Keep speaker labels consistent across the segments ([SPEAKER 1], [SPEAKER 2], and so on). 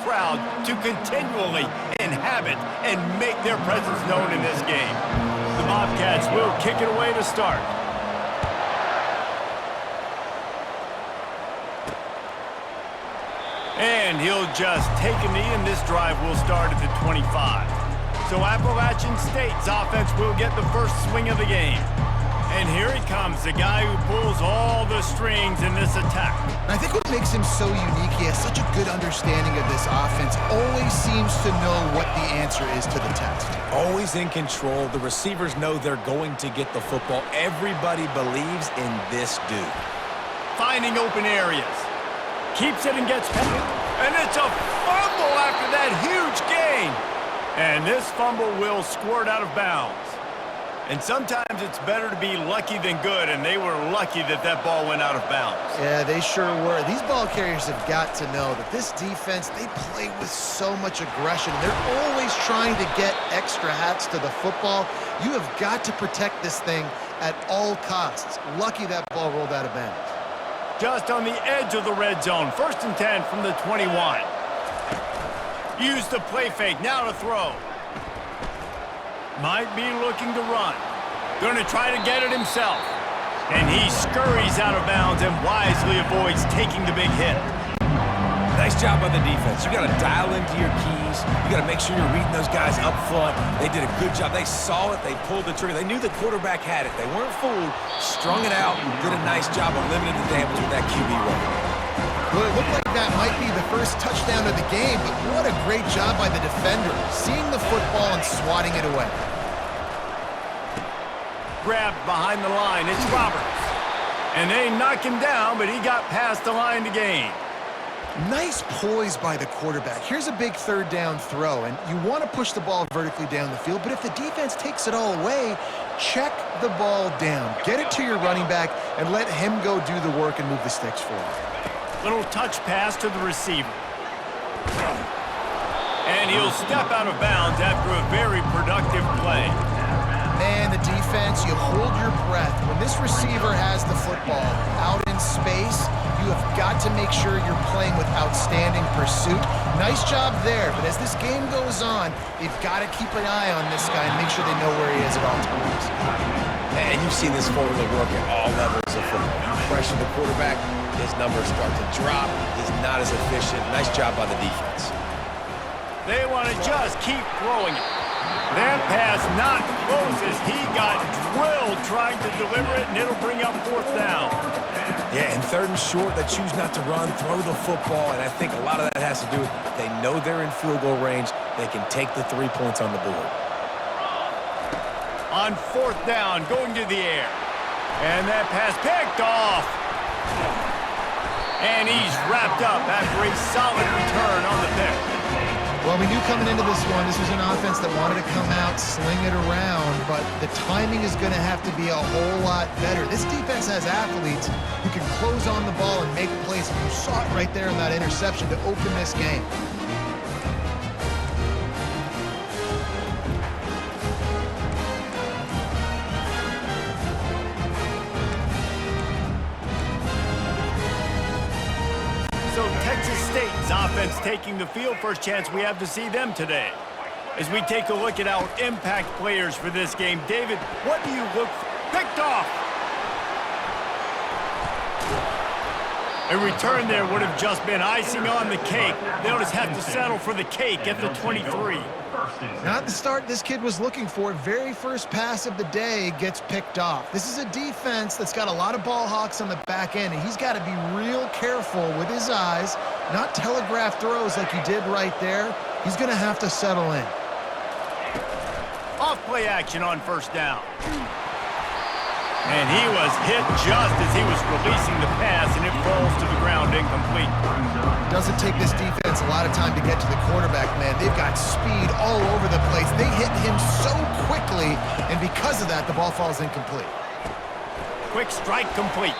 [SPEAKER 1] crowd to continually inhabit and make their presence known in this game. The Bobcats will kick it away to start. And he'll just take a knee, and this drive will start at the 25. So Appalachian State's offense will get the first swing of the game. And here he comes, the guy who pulls all the strings in this attack.
[SPEAKER 2] And I think what makes him so unique, he has such a good understanding of this offense, always seems to know what the answer is to the test.
[SPEAKER 3] Always in control. The receivers know they're going to get the football. Everybody believes in this dude.
[SPEAKER 1] Finding open areas. Keeps it and gets past. And it's a fumble after that huge gain. And this fumble will squirt out of bounds. And sometimes it's better to be lucky than good, and they were lucky that that ball went out of bounds.
[SPEAKER 2] Yeah, they sure were. These ball carriers have got to know that this defense, they play with so much aggression. They're always trying to get extra hats to the football. You have got to protect this thing at all costs. Lucky that ball rolled out of bounds.
[SPEAKER 1] Just on the edge of the red zone. 1st and 10 from the 21. Use the play fake. Now to throw. Might be looking to run. Going to try to get it himself. And he scurries out of bounds and wisely avoids taking the big hit.
[SPEAKER 3] Nice job by the defense. You got to dial into your keys. You got to make sure you're reading those guys up front. They did a good job. They saw it. They pulled the trigger. They knew the quarterback had it. They weren't fooled. Strung it out. Did a nice job of limiting the damage with that QB run.
[SPEAKER 2] Well, it looked like that might be the first touchdown of the game, but what a great job by the defender, seeing the football and swatting it away.
[SPEAKER 1] Grabbed behind the line. It's Roberts. And they knock him down, but he got past the line to gain.
[SPEAKER 2] Nice poise by the quarterback. Here's a big 3rd down throw, and you want to push the ball vertically down the field, but if the defense takes it all away, check the ball down. Get it to your running back and let him go do the work and move the sticks for you.
[SPEAKER 1] Little touch pass to the receiver. And he'll step out of bounds after a very productive play.
[SPEAKER 2] Man, the defense, you hold your breath. When this receiver has the football out in space, you have got to make sure you're playing with outstanding pursuit. Nice job there, but as this game goes on, they've got to keep an eye on this guy and make sure they know where he is at all times.
[SPEAKER 3] And you've seen this formula work at all levels of football. You pressure the quarterback, his numbers start to drop. He's not as efficient. Nice job by the defense.
[SPEAKER 1] They want to just keep throwing it. That pass not close as he got drilled trying to deliver it, and it'll bring up 4th down.
[SPEAKER 3] Yeah, and 3rd and short, they choose not to run, throw the football, and I think a lot of that has to do with they know they're in field goal range. They can take the 3 points on the board.
[SPEAKER 1] On 4th down, going to the air. And that pass picked off. And he's wrapped up after a solid return on the pick.
[SPEAKER 2] Well, we knew coming into this one, this was an offense that wanted to come out, sling it around, but the timing is going to have to be a whole lot better. This defense has athletes who can close on the ball and make plays. You saw it right there in that interception to open this game.
[SPEAKER 1] So Texas State's offense taking the field. First chance we have to see them today. As we take a look at our impact players for this game, David, what do you look for? Picked off. A return there would have just been icing on the cake. They'll just have to settle for the cake at the 23.
[SPEAKER 2] Not the start this kid was looking for. Very first pass of the day gets picked off. This is a defense that's got a lot of ball hawks on the back end, and he's got to be real careful with his eyes, not telegraph throws like he did right there. He's going to have to settle in.
[SPEAKER 1] Off play action on 1st down. And he was hit just as he was releasing the pass, and it falls to the ground incomplete.
[SPEAKER 2] Doesn't take this defense a lot of time to get to the quarterback, man. They've got speed all over the place. They hit him so quickly, and because of that, the ball falls incomplete.
[SPEAKER 1] Quick strike complete.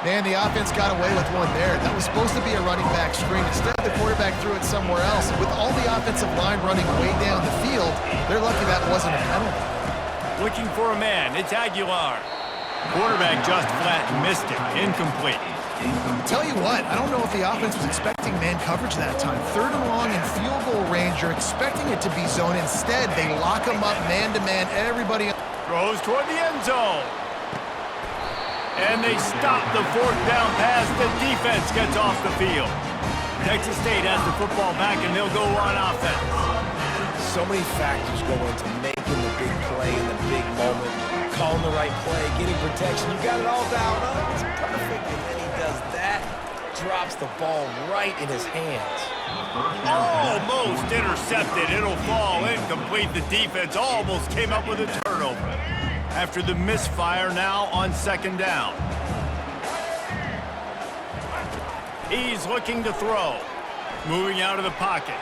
[SPEAKER 2] Man, the offense got away with one there. That was supposed to be a running back screen. Instead, the quarterback threw it somewhere else. With all the offensive line running way down the field, they're lucky that wasn't a penalty.
[SPEAKER 1] Looking for a man. It's Aguilar. Quarterback just flat missed it. Incomplete.
[SPEAKER 2] Tell you what, I don't know if the offense was expecting man coverage that time. 3rd and long in field goal range, you're expecting it to be zone. Instead, they lock them up man-to-man. Everybody
[SPEAKER 1] throws toward the end zone. And they stop the 4th down pass. The defense gets off the field. Texas State has the football back, and they'll go on offense.
[SPEAKER 3] So many factors go into making the big play in the big moment, calling the right play, getting protection. You got it all dialed up. It's perfect. And then he does that, drops the ball right in his hands.
[SPEAKER 1] Almost intercepted. It'll fall incomplete. The defense almost came up with a turnover. After the misfire, now on 2nd down. He's looking to throw. Moving out of the pocket.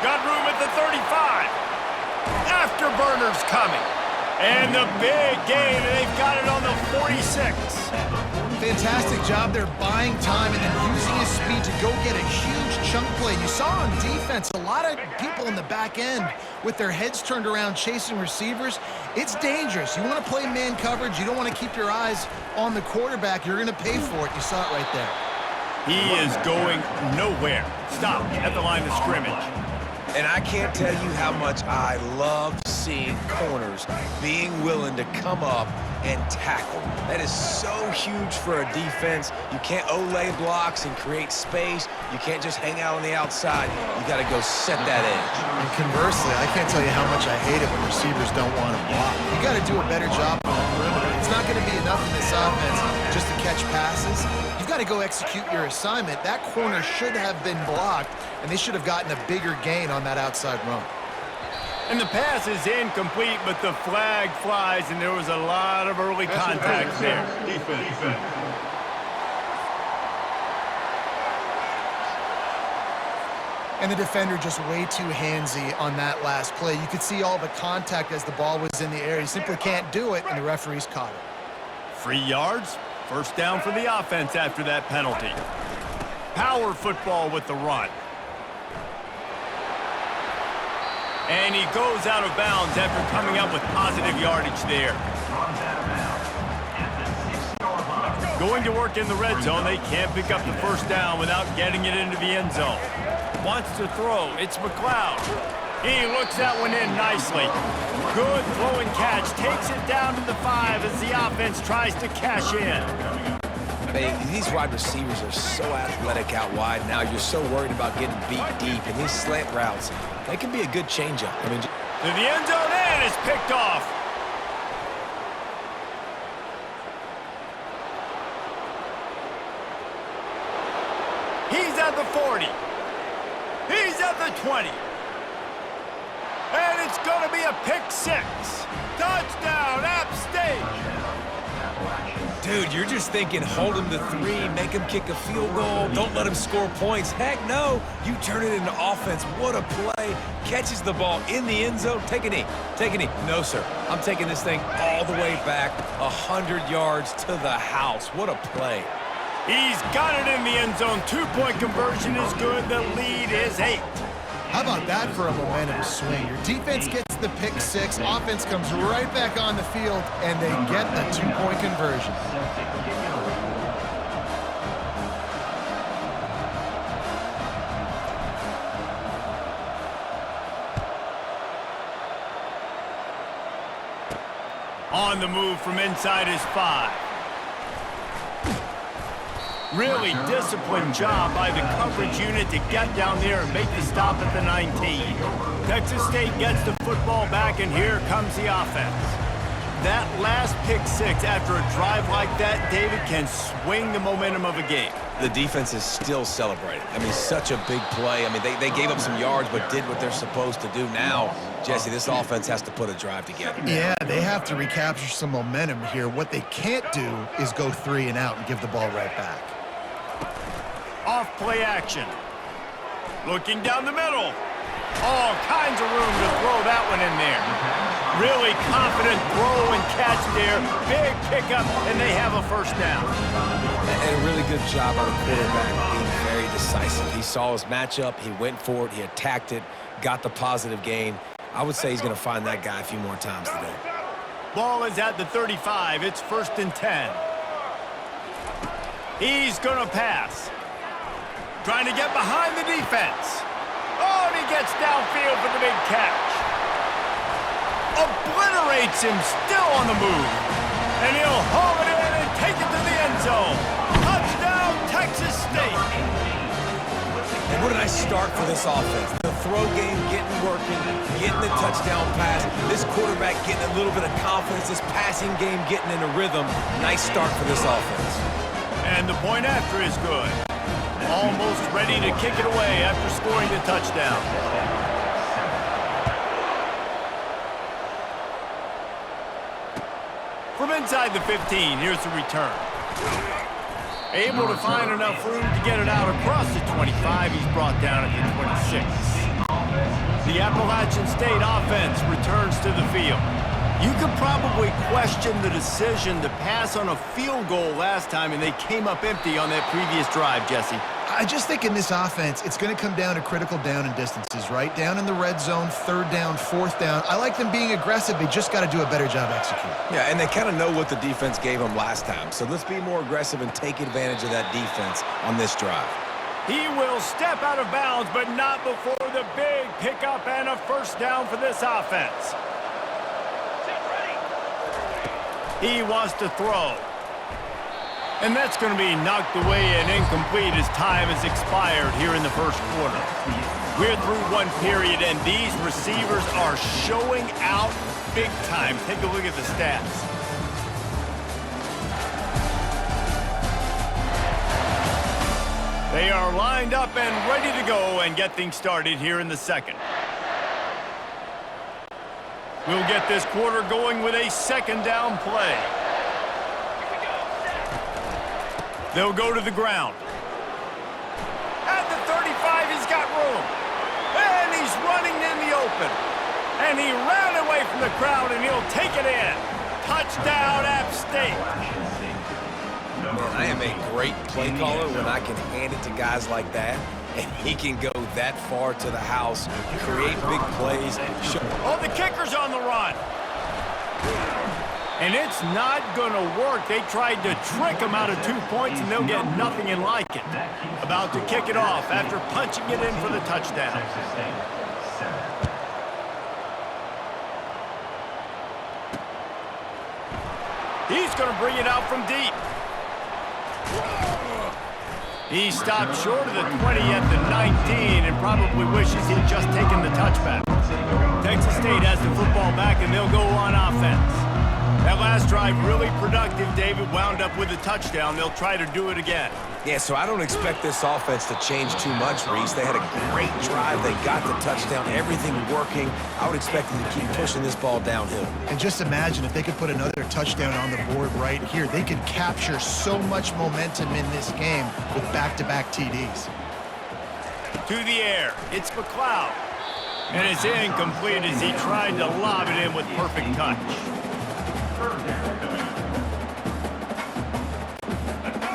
[SPEAKER 1] Got room at the 35. Afterburners coming. And the big gain, and they've got it on the 46.
[SPEAKER 2] fantastic job there buying time and then using his speed to go get a huge chunk play. You saw on defense a lot of people in the back end with their heads turned around chasing receivers. It's dangerous. You want to play man coverage. You don't want to keep your eyes on the quarterback. You're going to pay for it. You saw it right there.
[SPEAKER 1] He is going nowhere. Stop at the line of scrimmage.
[SPEAKER 3] And I can't tell you how much I love seeing corners being willing to come up and tackle. That is so huge for a defense. You can't olay blocks and create space. You can't just hang out on the outside. You got to go set that edge.
[SPEAKER 2] And conversely, I can't tell you how much I hate it when receivers don't want to block. You got to do a better job on the perimeter. It's not going to be enough in this offense just to catch passes. You've got to go execute your assignment. That corner should have been blocked, and they should have gotten a bigger gain on that outside run.
[SPEAKER 1] And the pass is incomplete, but the flag flies, and there was a lot of early contact there.
[SPEAKER 4] Defense.
[SPEAKER 2] And the defender just way too handsy on that last play. You could see all the contact as the ball was in the air. He simply can't do it, and the referees caught it.
[SPEAKER 1] 3 yards, first down for the offense after that penalty. Power football with the run. And he goes out of bounds after coming up with positive yardage there. Going to work in the red zone. They can't pick up the first down without getting it into the end zone. Wants to throw. It's McLeod. He looks that one in nicely. Good throwing catch. Takes it down to the 5 as the offense tries to cash in.
[SPEAKER 3] These wide receivers are so athletic out wide now. You're so worried about getting beat deep. And these slant routes, they can be a good changeup. I mean,
[SPEAKER 1] to the end zone, and it's picked off. He's at the 40. He's at the 20. And it's going to be a pick 6. Touchdown, App State.
[SPEAKER 3] dude, you're just thinking hold him to 3, make him kick a field goal, don't let him score points. Heck no, you turn it into offense. What a play. Catches the ball in the end zone. Take a knee. Take a knee. No, sir. I'm taking this thing all the way back 100 yards to the house. What a play.
[SPEAKER 1] He's got it in the end zone. 2-point conversion is good. The lead is 8.
[SPEAKER 2] How about that for a momentum swing? Your defense gets the pick 6, offense comes right back on the field, and they get the 2-point conversion.
[SPEAKER 1] On the move from inside his 5. Really disciplined job by the coverage unit to get down there and make the stop at the 19. Texas State gets the football back, and here comes the offense. That last pick 6 after a drive like that, David, can swing the momentum of a game.
[SPEAKER 3] The defense is still celebrating. I mean, such a big play. I mean, they gave up some yards but did what they're supposed to do. Now, Jesse, this offense has to put a drive together.
[SPEAKER 2] Yeah, they have to recapture some momentum here. What they can't do is go 3 and out and give the ball right back.
[SPEAKER 1] Off play action. Looking down the middle. All kinds of room to throw that one in there. Really confident throw and catch there. Big pickup, and they have a first down.
[SPEAKER 3] And a really good job by the quarterback being very decisive. He saw his matchup. He went for it. He attacked it. Got the positive gain. I would say he's going to find that guy a few more times today.
[SPEAKER 1] Ball is at the 35. It's 1st and 10. He's going to pass. Trying to get behind the defense. Oh, and he gets downfield for the big catch. Obliterates him, still on the move. And he'll haul it in and take it to the end zone. Touchdown, Texas State.
[SPEAKER 3] And what a nice start for this offense. The throw game getting working, getting the touchdown pass. This quarterback getting a little bit of confidence. This passing game getting in a rhythm. Nice start for this offense.
[SPEAKER 1] And the point after is good. Almost ready to kick it away after scoring the touchdown. From inside the 15, here's the return. Able to find enough room to get it out across the 25. He's brought down at the 26. The Appalachian State offense returns to the field. You could probably question the decision to pass on a field goal last time, and they came up empty on that previous drive, Jesse.
[SPEAKER 2] I just think in this offense, it's going to come down to critical down and distances, right? Down in the red zone, third down, fourth down. I like them being aggressive. They just got to do a better job executing.
[SPEAKER 3] Yeah, and they kind of know what the defense gave them last time. So let's be more aggressive and take advantage of that defense on this drive.
[SPEAKER 1] He will step out of bounds, but not before the big pickup and a first down for this offense. He wants to throw. And that's going to be knocked away and incomplete as time has expired here in the first quarter. We're through one period, and these receivers are showing out big time. Take a look at the stats. They are lined up and ready to go and get things started here in the second. We'll get this quarter going with a second down play. They'll go to the ground. At the 35, he's got room. And he's running in the open. And he ran away from the crowd, and he'll take it in. Touchdown, App State.
[SPEAKER 3] Man, I am a great play caller when I can hand it to guys like that. And he can go that far to the house, create big plays.
[SPEAKER 1] Oh, the kicker's on the run. And it's not going to work. They tried to trick him out of 2 points, and they'll get nothing in like it. About to kick it off after punching it in for the touchdown. He's going to bring it out from deep. He stopped short of the 20 at the 19 and probably wishes he'd just taken the touchback. Texas State has the football back, and they'll go on offense. That last drive really productive. David wound up with a touchdown. They'll try to do it again.
[SPEAKER 3] Yeah, so I don't expect this offense to change too much, Reese. They had a great drive. They got the touchdown, everything working. I would expect them to keep pushing this ball downhill.
[SPEAKER 2] And just imagine if they could put another touchdown on the board right here. They could capture so much momentum in this game with back-to-back TDs.
[SPEAKER 1] To the air, it's McLeod. And it's incomplete as he tried to lob it in with perfect touch.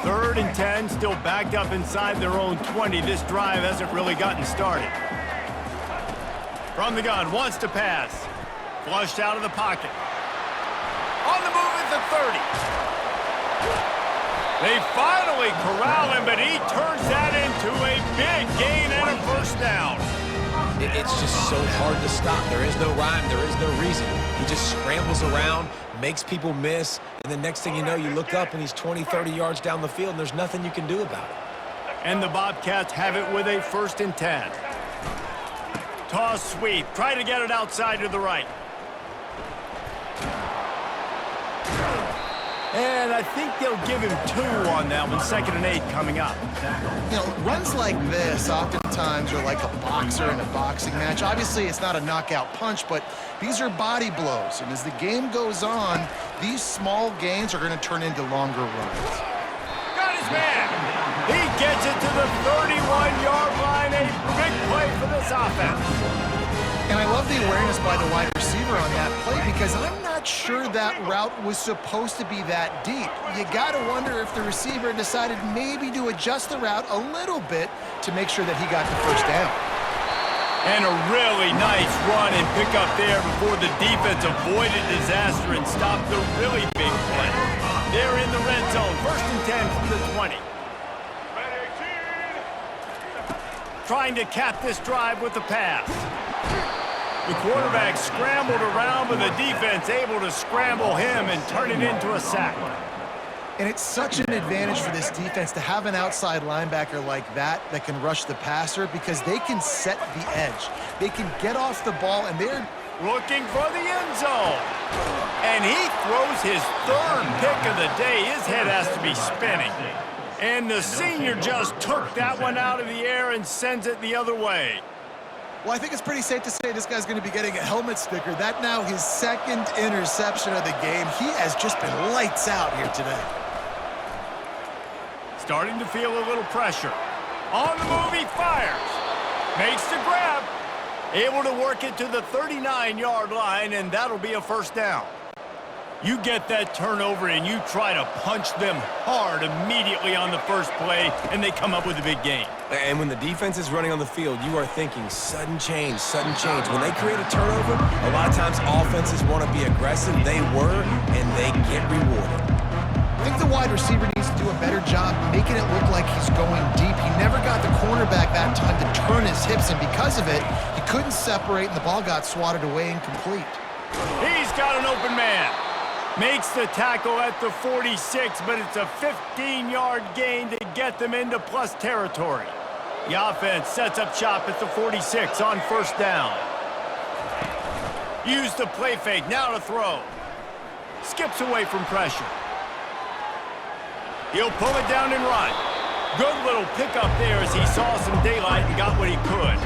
[SPEAKER 1] Third and 10, still backed up inside their own 20. This drive hasn't really gotten started. From the gun, wants to pass. Flushed out of the pocket. On the move at the 30. They finally corral him, but he turns that into a big gain and a first down.
[SPEAKER 3] It's just so hard to stop. There is no rhyme. There is no reason. He just scrambles around, makes people miss, and the next thing you know, you look up and he's 20, 30 yards down the field, and there's nothing you can do about it.
[SPEAKER 1] And the Bobcats have it with a first and 10. Toss sweep. Try to get it outside to the right. And I think they'll give him 2 on that one. 2nd and 8 coming up.
[SPEAKER 2] You know, runs like this oftentimes are like a boxer in a boxing match. Obviously, it's not a knockout punch, but these are body blows. And as the game goes on, these small gains are going to turn into longer runs.
[SPEAKER 1] Got his man. He gets it to the 31-yard line. A big play for this offense.
[SPEAKER 2] And I love the awareness by the wide receiver on that play because I'm not sure that route was supposed to be that deep. You got to wonder if the receiver decided maybe to adjust the route a little bit to make sure that he got the first down.
[SPEAKER 1] And a really nice run and pick up there before the defense avoided disaster and stopped the really big play. They're in the red zone. 1st and 10 from the 20. trying to cap this drive with the pass. The quarterback scrambled around, but the defense able to scramble him and turn it into a sack.
[SPEAKER 2] And it's such an advantage for this defense to have an outside linebacker like that can rush the passer because they can set the edge. They can get off the ball, and they're
[SPEAKER 1] looking for the end zone. And he throws his third pick of the day. His head has to be spinning. And the senior just took that one out of the air and sends it the other way.
[SPEAKER 2] Well, I think it's pretty safe to say this guy's going to be getting a helmet sticker. That now his second interception of the game. He has just been lights out here today.
[SPEAKER 1] Starting to feel a little pressure. On the move, he fires. Makes the grab. Able to work it to the 39-yard line, and that'll be a first down. You get that turnover, and you try to punch them hard immediately on the first play, and they come up with a big gain.
[SPEAKER 3] And when the defense is running on the field, you are thinking sudden change, sudden change. When they create a turnover, a lot of times offenses want to be aggressive. They were, and they get rewarded.
[SPEAKER 2] I think the wide receiver needs to do a better job making it look like he's going deep. He never got the cornerback that time to turn his hips, and because of it, he couldn't separate, and the ball got swatted away incomplete.
[SPEAKER 1] He's got an open man. Makes the tackle at the 46, but it's a 15-yard gain to get them into plus territory. The offense sets up shop at the 46 on first down. Use the play fake, now to throw. Skips away from pressure. He'll pull it down and run. Good little pickup there as he saw some daylight and got what he could.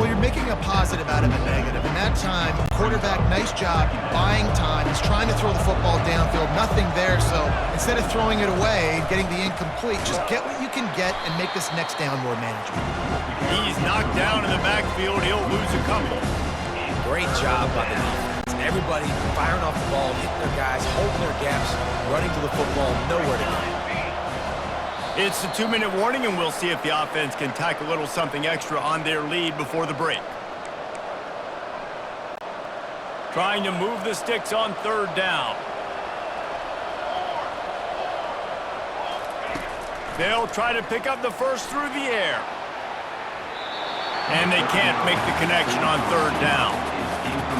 [SPEAKER 2] Well, you're making a positive out of a negative. In that time, quarterback, nice job, buying time. He's trying to throw the football downfield. Nothing there, so instead of throwing it away, getting the incomplete, just get what you can get and make this next down more manageable.
[SPEAKER 1] He's knocked down in the backfield. He'll lose a couple.
[SPEAKER 3] Great job by the defense. Everybody firing off the ball, hitting their guys, holding their gaps, running to the football, nowhere to go.
[SPEAKER 1] It's the 2-minute warning, and we'll see if the offense can tack a little something extra on their lead before the break. Trying to move the sticks on third down. They'll try to pick up the first through the air. And they can't make the connection on third down.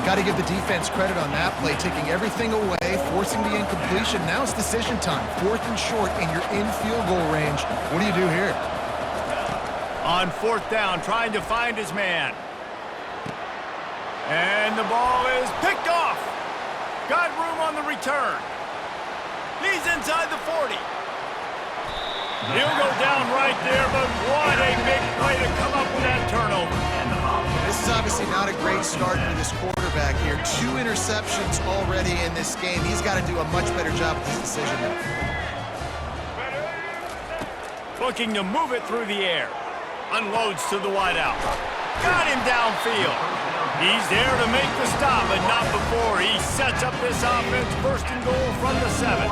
[SPEAKER 2] Got to give the defense credit on that play, taking everything away, forcing the incompletion. Now it's decision time. 4th and short, and you're in field goal range. What do you do here?
[SPEAKER 1] On fourth down, trying to find his man. And the ball is picked off. Got room on the return. He's inside the 40. He'll go down right there, but what a big play to come up with that turnover.
[SPEAKER 2] This is obviously not a great start for this quarterback here. 2 interceptions already in this game. He's got to do a much better job with this decision now.
[SPEAKER 1] Looking to move it through the air. Unloads to the wideout. Got him downfield. He's there to make the stop, but not before he sets up this offense 1st and goal from the 7.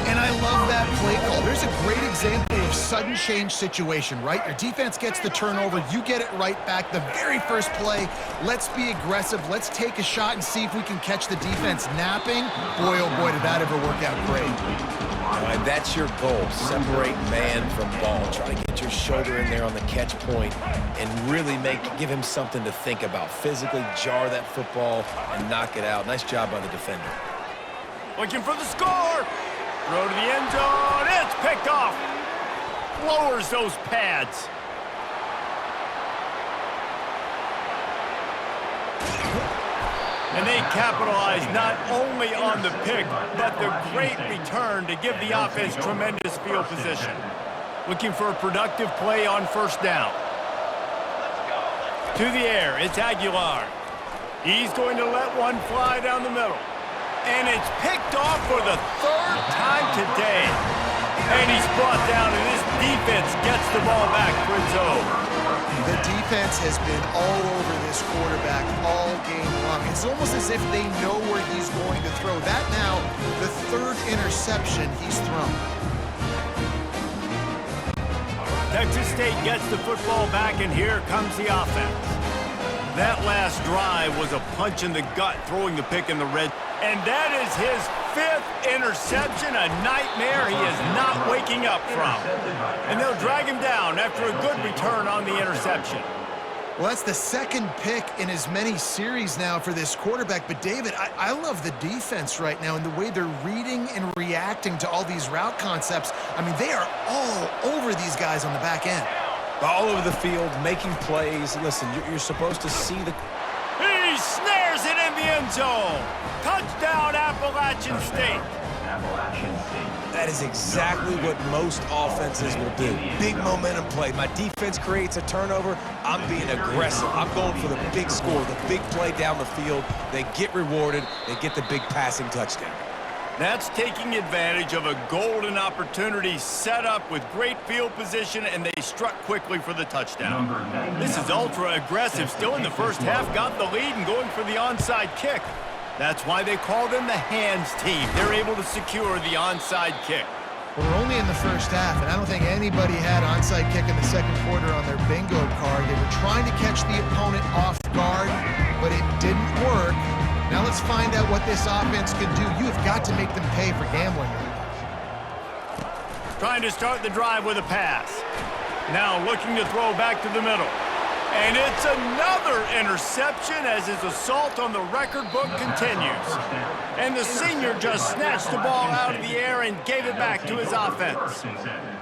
[SPEAKER 2] And I love that play call. There's a great example of sudden change situation, right? Your defense gets the turnover, you get it right back. The very first play, let's be aggressive. Let's take a shot and see if we can catch the defense napping. Boy, oh boy, did that ever work out great.
[SPEAKER 3] And that's your goal. Separate man from ball. Try to get your shoulder in there on the catch point and really give him something to think about. Physically jar that football and knock it out. Nice job by the defender.
[SPEAKER 1] Looking for the score. Throw to the end zone. It's picked off. Lowers those pads. And they capitalize not only on the pick, but the great return to give the offense tremendous field position. Looking for a productive play on first down. To the air, it's Aguilar. He's going to let one fly down the middle. And it's picked off for the 3rd time today. And he's brought down, and this defense gets the ball back for its own.
[SPEAKER 2] The defense has been all over this quarterback all game long. It's almost as if they know where he's going to throw. That now, the 3rd interception he's thrown.
[SPEAKER 1] Texas State gets the football back, and here comes the offense. That last drive was a punch in the gut, throwing the pick in the red. And that is his fifth interception, a nightmare he is not waking up from. And they'll drag him down after a good return on the interception.
[SPEAKER 2] Well, that's the second pick in as many series now for this quarterback. But, David, I love the defense right now and the way they're reading and reacting to all these route concepts. I mean, they are all over these guys on the back end.
[SPEAKER 3] All over the field, making plays. Listen, you're supposed to see the...
[SPEAKER 1] He snares it in the end zone. Touchdown, Appalachian State.
[SPEAKER 3] That is exactly what most offenses will do. Big momentum play. My defense creates a turnover. I'm being aggressive. I'm going for the big score, the big play down the field. They get rewarded. They get the big passing touchdown.
[SPEAKER 1] That's taking advantage of a golden opportunity set up with great field position, and they struck quickly for the touchdown. This is ultra-aggressive. Still in the first half, got the lead and going for the onside kick. That's why they call them the hands team. They're able to secure the onside kick.
[SPEAKER 2] Well, we're only in the first half, and I don't think anybody had onside kick in the second quarter on their bingo card. They were trying to catch the opponent off guard, but it didn't work. Now let's find out what this offense can do. You have got to make them pay for gambling.
[SPEAKER 1] Trying to start the drive with a pass. Now looking to throw back to the middle. And it's another interception as his assault on the record book continues. And the senior just snatched the ball out of the air and gave it back to his offense.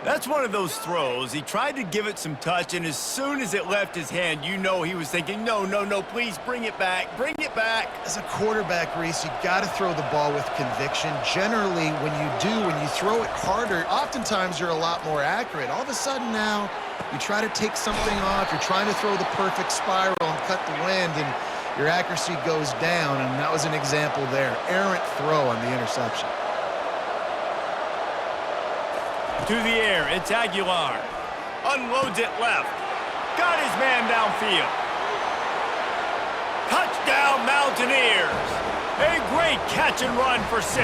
[SPEAKER 1] That's one of those throws. He tried to give it some touch, and as soon as it left his hand, you know he was thinking, no, no, no, please bring it back, bring it back.
[SPEAKER 2] As a quarterback, Reese, you got to throw the ball with conviction. Generally, when you throw it harder, oftentimes you're a lot more accurate. All of a sudden now, you try to take something off, you're trying to throw the perfect spiral and cut the wind, and your accuracy goes down, and that was an example there. Errant throw on the interception.
[SPEAKER 1] To the air, it's Aguilar. Unloads it left. Got his man downfield. Touchdown, Mountaineers. A great catch and run for 6.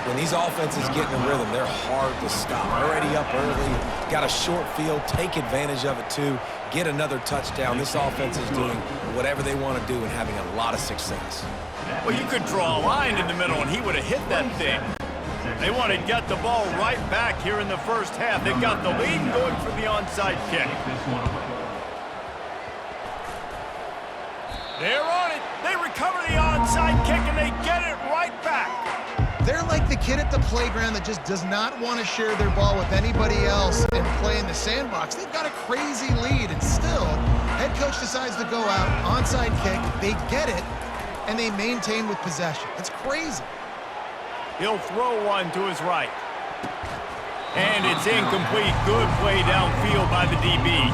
[SPEAKER 3] When these offenses get in the rhythm, they're hard to stop. Already up early, got a short field, take advantage of it too, get another touchdown. This offense is doing whatever they want to do and having a lot of success.
[SPEAKER 1] Well, you could draw a line in the middle and he would have hit that thing. They want to get the ball right back here in the first half. They've got the lead and going for the onside kick. They're on it. They recover the onside kick and they get it right back.
[SPEAKER 2] They're like the kid at the playground that just does not want to share their ball with anybody else and play in the sandbox. They've got a crazy lead, and still, head coach decides to go out, onside kick, they get it, and they maintain with possession. It's crazy.
[SPEAKER 1] He'll throw one to his right. And it's incomplete. Good play downfield by the DB.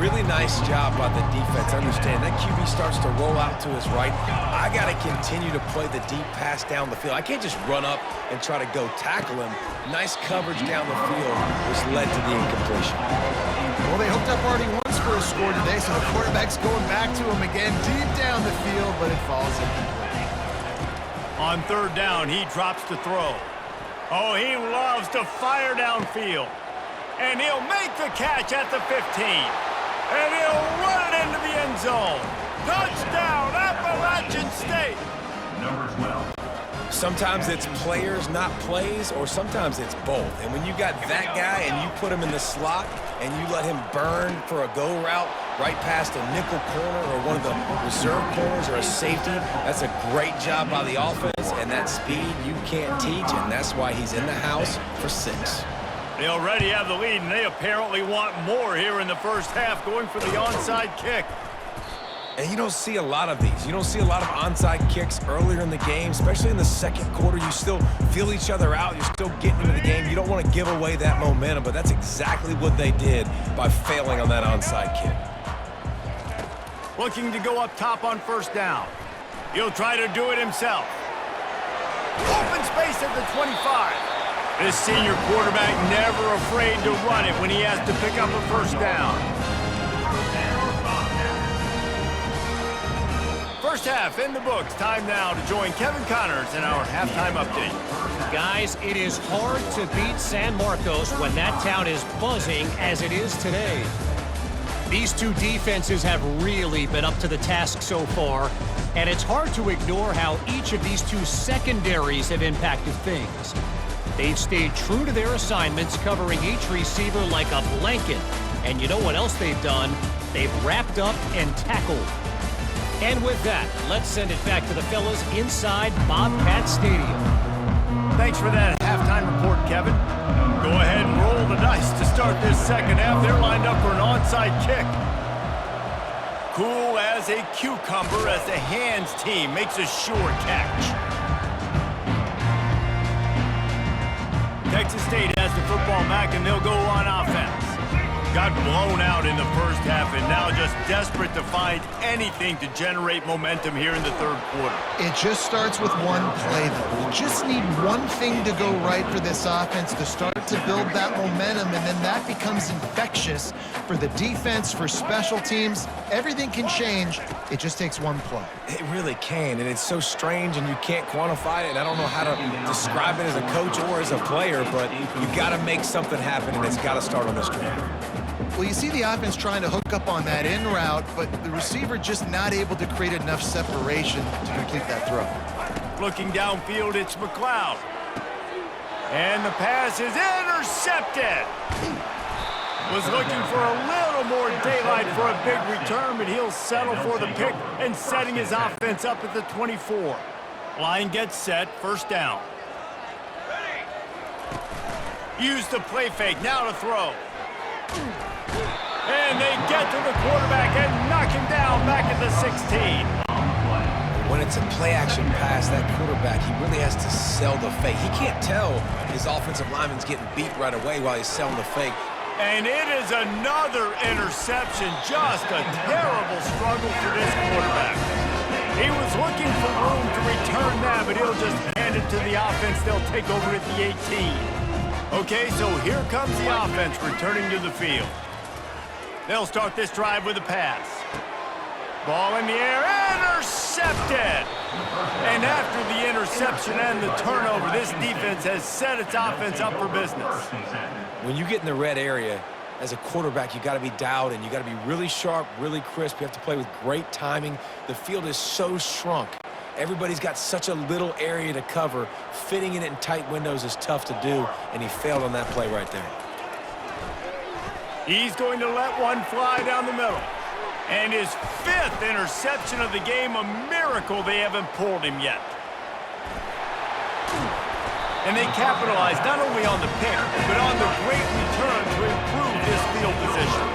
[SPEAKER 3] Really nice job by the defense. Understand that QB starts to roll out to his right. I got to continue to play the deep pass down the field. I can't just run up and try to go tackle him. Nice coverage down the field, which led to the incompletion.
[SPEAKER 2] Well, they hooked up already once for a score today, so the quarterback's going back to him again deep down the field, but it falls incomplete.
[SPEAKER 1] On third down, he drops to throw. Oh, he loves to fire downfield. And he'll make the catch at the 15. And he'll run it into the end zone. Touchdown, Appalachian State.
[SPEAKER 4] Number 12.
[SPEAKER 3] Sometimes it's players, not plays, or sometimes it's both. And when you got that guy and you put him in the slot and you let him burn for a go route right past a nickel corner or one of the reserve corners or a safety, that's a great job by the offense, and that speed you can't teach, and that's why he's in the house for 6.
[SPEAKER 1] They already have the lead, and they apparently want more here in the first half, going for the onside kick.
[SPEAKER 3] And you don't see a lot of these. You don't see a lot of onside kicks earlier in the game, especially in the second quarter. You still feel each other out. You're still getting into the game. You don't want to give away that momentum, but that's exactly what they did by failing on that onside kick.
[SPEAKER 1] Looking to go up top on first down. He'll try to do it himself. Open space at the 25. This senior quarterback never afraid to run it when he has to pick up a first down. First half in the books. Time now to join Kevin Connors in our halftime update.
[SPEAKER 5] Guys, it is hard to beat San Marcos when that town is buzzing as it is today. These two defenses have really been up to the task so far, and it's hard to ignore how each of these two secondaries have impacted things. They've stayed true to their assignments, covering each receiver like a blanket. And you know what else they've done? They've wrapped up and tackled. And with that, let's send it back to the fellas inside Bobcat Stadium.
[SPEAKER 1] Thanks for that halftime report, Kevin. Go ahead and roll the dice to start this second half. They're lined up for an onside kick. Cool as a cucumber as the hands team makes a sure catch. Texas State has the football back, and they'll go on offense. Got blown out in the first half, and now just desperate to find anything to generate momentum here in the third quarter.
[SPEAKER 2] It just starts with one play, though. You just need one thing to go right for this offense to start to build that momentum, and then that becomes infectious for the defense, for special teams. Everything can change. It just takes one play.
[SPEAKER 3] It really can, and it's so strange, and you can't quantify it, and I don't know how to describe it as a coach or as a player, but you got to make something happen, and it's got to start on this drive.
[SPEAKER 2] Well, you see the offense trying to hook up on that in route, but the receiver just not able to create enough separation to complete that throw.
[SPEAKER 1] Looking downfield, it's McLeod. And the pass is intercepted. Was looking for a little more daylight for a big return, but he'll settle for the pick and setting his offense up at the 24. Line gets set, first down. Use the play fake, now to throw. And they get to the quarterback and knock him down back at the 16.
[SPEAKER 3] When it's a play-action pass, that quarterback, he really has to sell the fake. He can't tell his offensive lineman's getting beat right away while he's selling the fake.
[SPEAKER 1] And it is another interception. Just a terrible struggle for this quarterback. He was looking for room to return that, but he'll just hand it to the offense. They'll take over at the 18. Okay, so here comes the offense returning to the field. They'll start this drive with a pass. Ball in the air, intercepted! And after the interception and the turnover, this defense has set its offense up for business.
[SPEAKER 3] When you get in the red area, as a quarterback, you got to be dialed in. You got to be really sharp, really crisp. You have to play with great timing. The field is so shrunk. Everybody's got such a little area to cover. Fitting it in tight windows is tough to do, and he failed on that play right there.
[SPEAKER 1] He's going to let one fly down the middle. And his 5th interception of the game, a miracle they haven't pulled him yet. And they capitalized not only on the pick, but on the great return to improve this field position.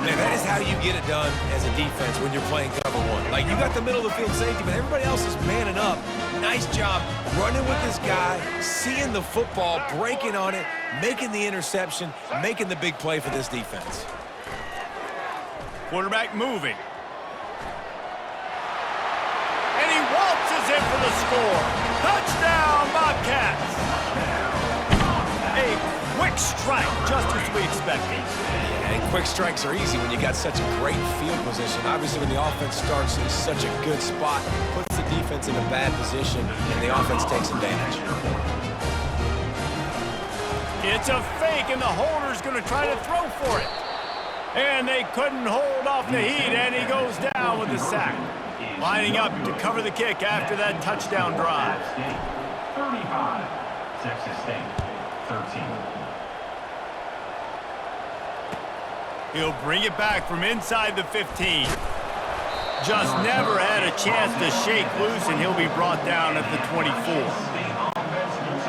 [SPEAKER 3] Man, that is how you get it done as a defense when you're playing cover one. Like, you got the middle of the field safety, but everybody else is manning up. Nice job running with this guy, seeing the football, breaking on it, making the interception, making the big play for this defense.
[SPEAKER 1] Quarterback moving. And he waltzes in for the score. Touchdown, Bobcats! A quick strike, just as we expected.
[SPEAKER 3] And quick strikes are easy when you got such a great field position. Obviously, when the offense starts in such a good spot, puts the defense in a bad position, and the offense takes advantage.
[SPEAKER 1] It's a fake, and the holder's going to try to throw for it. And they couldn't hold off the heat, and he goes down with the sack. Lining up to cover the kick after that touchdown drive.
[SPEAKER 4] 35, Texas State, 13.
[SPEAKER 1] He'll bring it back from inside the 15. Just never had a chance to shake loose, and he'll be brought down at the 24.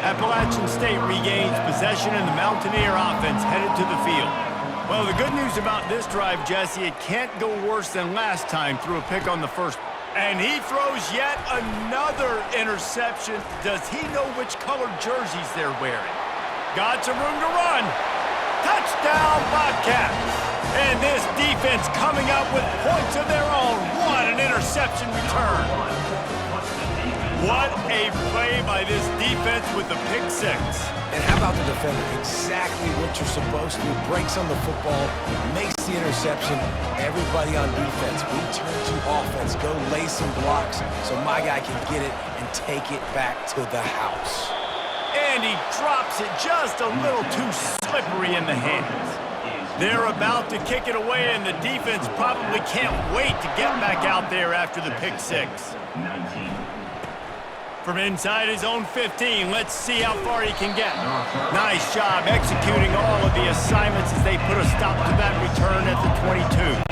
[SPEAKER 1] Appalachian State regains possession, and the Mountaineer offense headed to the field. Well, the good news about this drive, Jesse, it can't go worse than last time through a pick on the first. And he throws yet another interception. Does he know which colored jerseys they're wearing? Got some room to run. Touchdown, Bobcats. And this defense coming up with points of their own. What an interception return. What a play by this defense with the pick six.
[SPEAKER 3] And how about the defender? Exactly what you're supposed to do. Breaks on the football, makes the interception. Everybody on defense, we turn to offense. Go lay some blocks so my guy can get it and take it back to the house.
[SPEAKER 1] And he drops it just a little too slippery in the hands. They're about to kick it away, and the defense probably can't wait to get back out there after the pick six.
[SPEAKER 4] 19.
[SPEAKER 1] From inside his own 15, let's see how far he can get. Nice job executing all of the assignments as they put a stop to that return at the 22.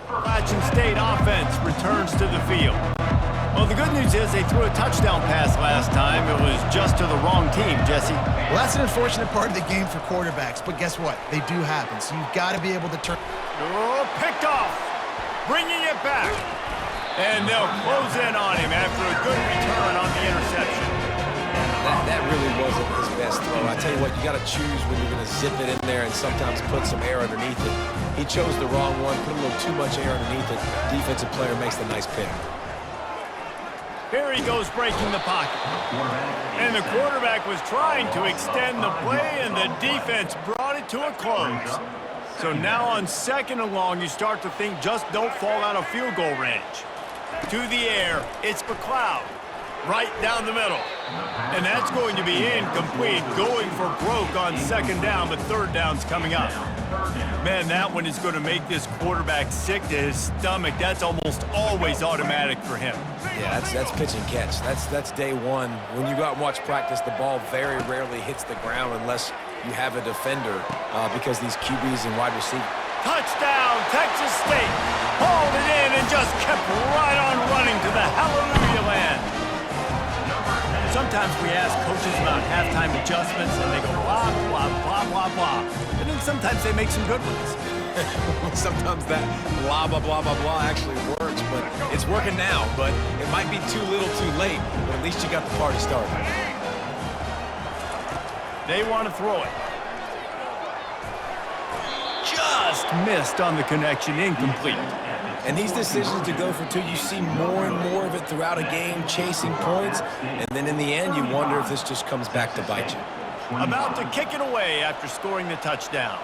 [SPEAKER 1] Appalachian State offense returns to the field. Well, the good news is they threw a touchdown pass last time. It was just to the wrong team, Jesse.
[SPEAKER 2] Well, that's an unfortunate part of the game for quarterbacks, but guess what? They do happen, so you've got to be able to turn.
[SPEAKER 1] Oh, picked off. Bringing it back. And they'll close in on him after a good return on the interception.
[SPEAKER 3] That really wasn't his best throw. I tell you what, you got to choose when you're going to zip it in there and sometimes put some air underneath it. He chose the wrong one, put a little too much air underneath it. Defensive player makes the nice pick.
[SPEAKER 1] Here he goes breaking the pocket. And the quarterback was trying to extend the play, and the defense brought it to a close. So now on 2nd and long, you start to think just don't fall out of field goal range. To the air, it's McLeod. Right down the middle. And that's going to be incomplete, going for broke on 2nd down, but 3rd down's coming up. Man, that one is going to make this quarterback sick to his stomach. That's almost always automatic for him.
[SPEAKER 3] Yeah, that's pitch and catch. That's day one. When you go out and watch practice, the ball very rarely hits the ground unless you have a defender because these QBs and wide receivers.
[SPEAKER 1] Touchdown, Texas State. Hauled it in and just kept right on running to the hallelujah land. Sometimes we ask coaches about halftime adjustments, and they go blah, blah, blah, blah, blah. And then sometimes they make some good ones.
[SPEAKER 3] Sometimes that blah, blah, blah, blah, blah actually works, but it's working now. But it might be too little too late, but at least you got the party started.
[SPEAKER 1] They want to throw it. Just missed on the connection, incomplete.
[SPEAKER 3] And these decisions to go for two, you see more and more of it throughout a game, chasing points. And then in the end, you wonder if this just comes back to bite you.
[SPEAKER 1] About to kick it away after scoring the touchdown.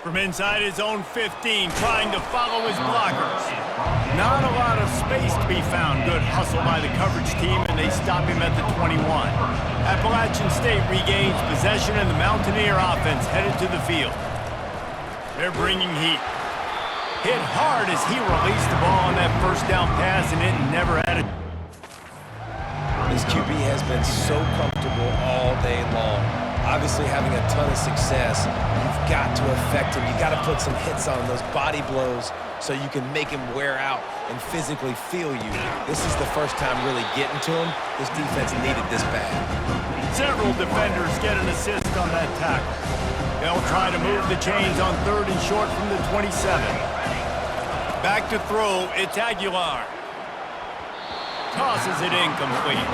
[SPEAKER 1] From inside his own 15, trying to follow his blockers. Not a lot of space to be found. Good hustle by the coverage team, and they stop him at the 21. Appalachian State regains possession, and the Mountaineer offense headed to the field. They're bringing heat. Hit hard as he released the ball on that 1st down pass, and it never had it.
[SPEAKER 3] This QB has been so comfortable all day long. Obviously having a ton of success. You've got to affect him. You got to put some hits on him, those body blows, so you can make him wear out and physically feel you. This is the first time really getting to him. This defense needed this bad.
[SPEAKER 1] Several defenders get an assist on that tackle. They'll try to move the chains on 3rd and short from the 27. Back to throw, it's Aguilar. Tosses it incomplete.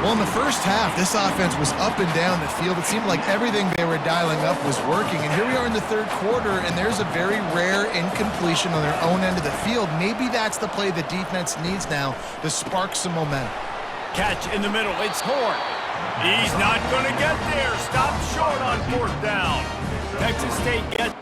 [SPEAKER 2] Well, in the first half, this offense was up and down the field. It seemed like everything they were dialing up was working. And here we are in the 3rd quarter, and there's a very rare incompletion on their own end of the field. Maybe that's the play the defense needs now to spark some momentum.
[SPEAKER 1] Catch in the middle, it's Horn. He's not going to get there. Stop short on 4th down. Texas State gets...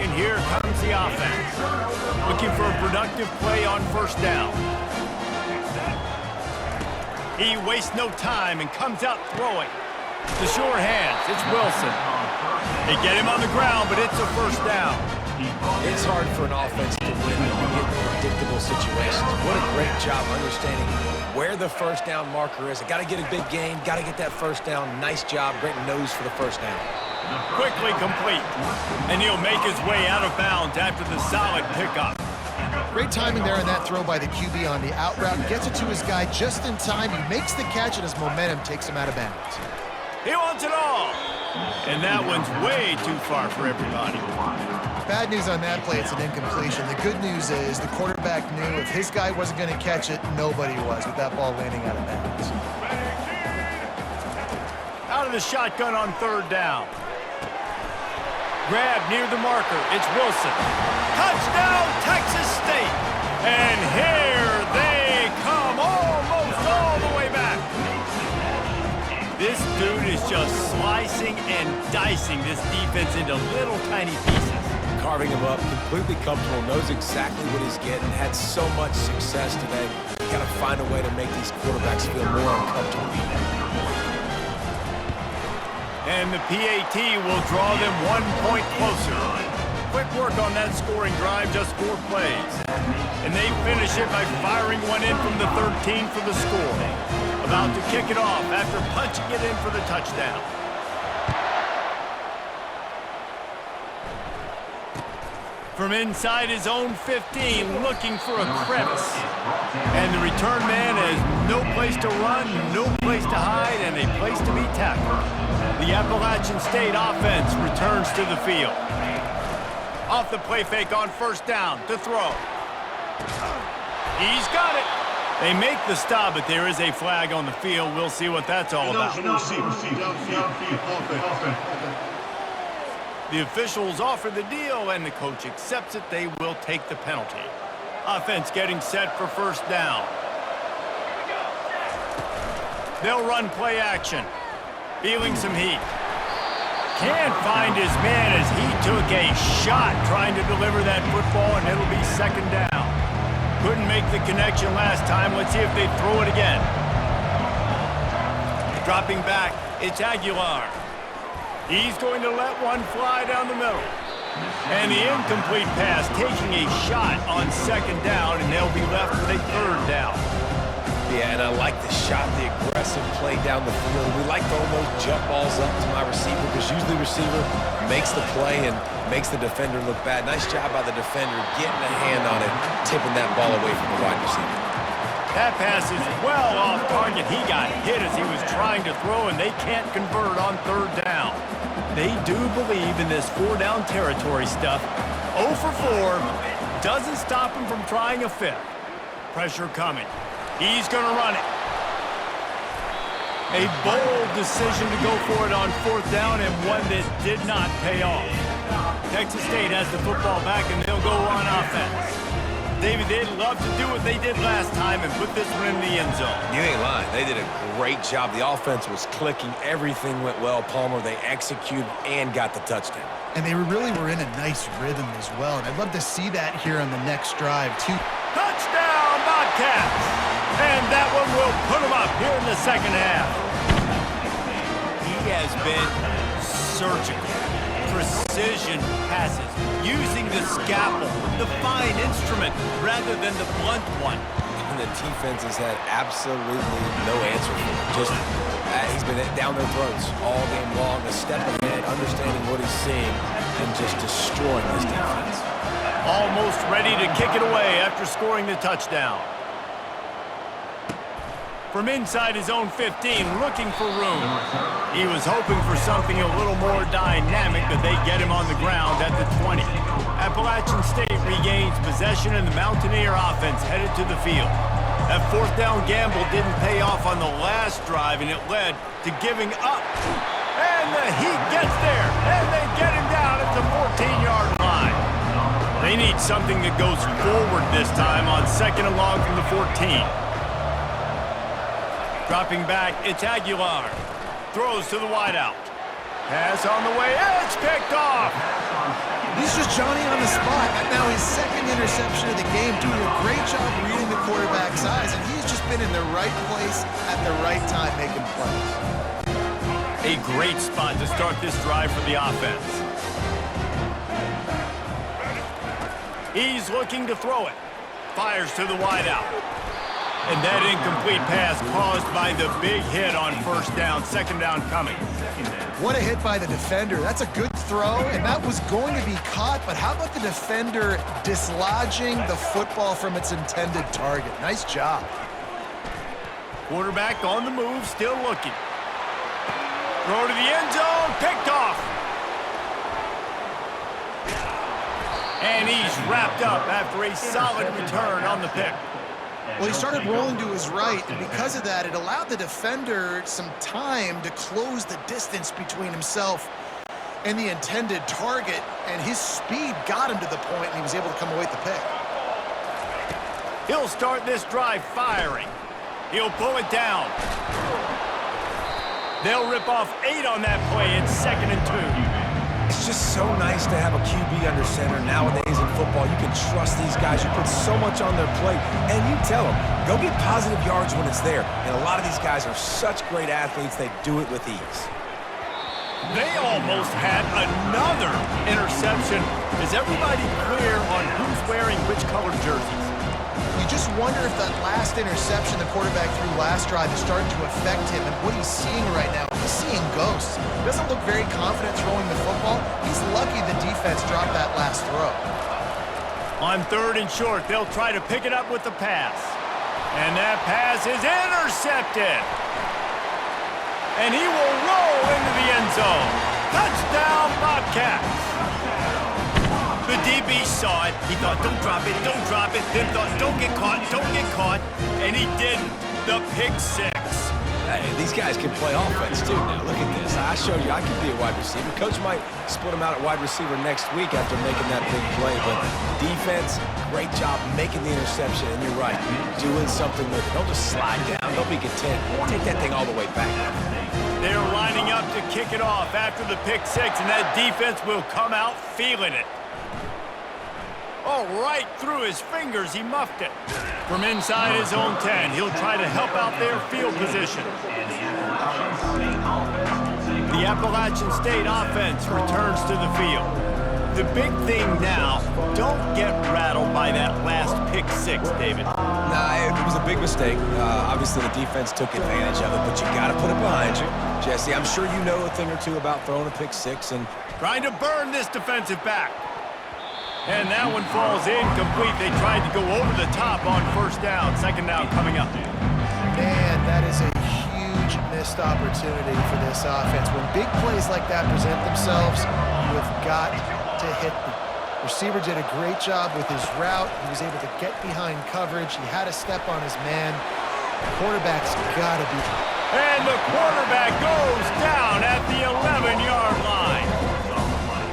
[SPEAKER 1] And here comes the offense. Looking for a productive play on 1st down. He wastes no time and comes out throwing. The sure hands, it's Wilson. They get him on the ground, but it's a 1st down.
[SPEAKER 3] It's hard for an offense to win when you get in predictable situations. What a great job understanding where the 1st down marker is. I got to get a big gain, got to get that 1st down. Nice job, great nose for the 1st down.
[SPEAKER 1] Quickly complete. And he'll make his way out of bounds after the solid pickup.
[SPEAKER 2] Great timing there on that throw by the QB on the out route. Gets it to his guy just in time. He makes the catch, and his momentum takes him out of bounds.
[SPEAKER 1] He wants it all. And that one's way too far for everybody.
[SPEAKER 2] Bad news on that play, it's an incompletion. The good news is the quarterback knew if his guy wasn't going to catch it, nobody was with that ball landing out of bounds.
[SPEAKER 1] Out of the shotgun on third down. Grab near the marker. It's Wilson. Touchdown, Texas State. And here they come almost all the way back. This dude is just slicing and dicing this defense into little tiny pieces.
[SPEAKER 3] Carving him up, completely comfortable, knows exactly what he's getting, had so much success today. Got to find a way to make these quarterbacks feel more uncomfortable.
[SPEAKER 1] And the PAT will draw them 1 point closer. Quick work on that scoring drive, just 4 plays. And they finish it by firing one in from the 13 for the score. About to kick it off after punching it in for the touchdown. From inside his own 15, looking for a crevice. And the return man has no place to run, no place to hide, and a place to be tackled. The Appalachian State offense returns to the field. Off the play fake on first down to throw. He's got it. They make the stop, but there is a flag on the field. We'll see what that's all about. The officials offer the deal, and the coach accepts it. They will take the penalty. Offense getting set for first down. They'll run play action. Feeling some heat. Can't find his man as he took a shot trying to deliver that football, and it'll be second down. Couldn't make the connection last time. Let's see if they throw it again. Dropping back, it's Aguilar. He's going to let one fly down the middle. And the incomplete pass taking a shot on second down, and they'll be left with a third down.
[SPEAKER 3] Yeah, and I like the shot, the aggressive play down the field. We like throwing those jump balls up to my receiver because usually the receiver makes the play and makes the defender look bad. Nice job by the defender getting a hand on it, tipping that ball away from the wide receiver.
[SPEAKER 1] That pass is well off target. He got hit as he was trying to throw, and they can't convert on third down. They do believe in this 4-down territory stuff. 0 for 4 doesn't stop him from trying a fifth. Pressure coming. He's going to run it. A bold decision to go for it on fourth down, and one that did not pay off. Texas State has the football back, and they'll go on offense. David, they'd love to do what they did last time and put this one in the end zone.
[SPEAKER 3] You ain't lying. They did a great job. The offense was clicking. Everything went well. Palmer, they executed and got the touchdown.
[SPEAKER 2] And they really were in a nice rhythm as well. And I'd love to see that here on the next drive, too.
[SPEAKER 1] Touchdown, Bobcats! And that one will put them up here in the second half. He has been surgical. Precision passes, using the scalpel, the fine instrument, rather than the blunt one.
[SPEAKER 3] And the defense has had absolutely no answer for him. Just, he's been down their throats all game long, a step ahead, understanding what he's seeing, and just destroying this defense.
[SPEAKER 1] Almost ready to kick it away after scoring the touchdown. From inside his own 15, looking for room. He was hoping for something a little more dynamic, but they get him on the ground at the 20. Appalachian State regains possession, and the Mountaineer offense headed to the field. That fourth down gamble didn't pay off on the last drive, and it led to giving up. And the Heat gets there, and they get him down at the 14-yard line. They need something that goes forward this time on second and long from the 14. Dropping back, it's Aguilar. Throws to the wideout. Pass on the way, it's picked off.
[SPEAKER 2] He's just Johnny on the spot. Now his second interception of the game, doing a great job reading the quarterback's eyes, and he's just been in the right place at the right time making plays.
[SPEAKER 1] A great spot to start this drive for the offense. He's looking to throw it. Fires to the wideout. And that incomplete pass caused by the big hit on first down, second down coming.
[SPEAKER 2] What a hit by the defender. That's a good throw, and that was going to be caught, but how about the defender dislodging the football from its intended target? Nice job.
[SPEAKER 1] Quarterback on the move, still looking. Throw to the end zone, picked off. And he's wrapped up after a solid return on the pick.
[SPEAKER 2] Well, he started rolling to his right, and because of that, it allowed the defender some time to close the distance between himself and the intended target, and his speed got him to the point, and he was able to come away with the pick.
[SPEAKER 1] He'll start this drive firing. He'll pull it down. They'll rip off 8 on that play. It's 2nd and 2.
[SPEAKER 3] It's just so nice to have a QB under center. Nowadays in football, you can trust these guys. You put so much on their plate, and you tell them, go get positive yards when it's there. And a lot of these guys are such great athletes, they do it with ease.
[SPEAKER 1] They almost had another interception. Is everybody clear on who's wearing which colored jerseys?
[SPEAKER 2] You just wonder if that last interception the quarterback threw last drive is starting to affect him and what he's seeing right now. He's seeing ghosts. He doesn't look very confident throwing the football. He's lucky the defense dropped that last throw.
[SPEAKER 1] On 3rd and short, they'll try to pick it up with the pass. And that pass is intercepted. And he will roll into the end zone. Touchdown, Bobcats. The DB saw it. He thought, don't drop it, don't drop it. Then thought, don't get caught, don't get caught. And he didn't. The pick 6.
[SPEAKER 3] Hey, these guys can play offense, too, now. Look at this. I showed you I can be a wide receiver. Coach might split him out at wide receiver next week after making that big play. But defense, great job making the interception. And you're right, doing something with it. Don't just slide down. Don't be content. Take that thing all the way back.
[SPEAKER 1] They're lining up to kick it off after the pick 6, and that defense will come out feeling it. Oh, right through his fingers, he muffed it. From inside his own 10, he'll try to help out their field position. The Appalachian State offense returns to the field. The big thing now, don't get rattled by that last pick 6, David.
[SPEAKER 3] Nah, it was a big mistake. Obviously, the defense took advantage of it, but you got to put it behind you. Jesse, I'm sure you know a thing or two about throwing a pick 6 and
[SPEAKER 1] trying to burn this defensive back. And that one falls incomplete. They tried to go over the top on 1st down. 2nd down coming up.
[SPEAKER 2] Man, that is a huge missed opportunity for this offense. When big plays like that present themselves, you have got to hit them. Receiver did a great job with his route. He was able to get behind coverage. He had a step on his man. Quarterback's got to be.
[SPEAKER 1] And the quarterback goes down at the 11-yard line.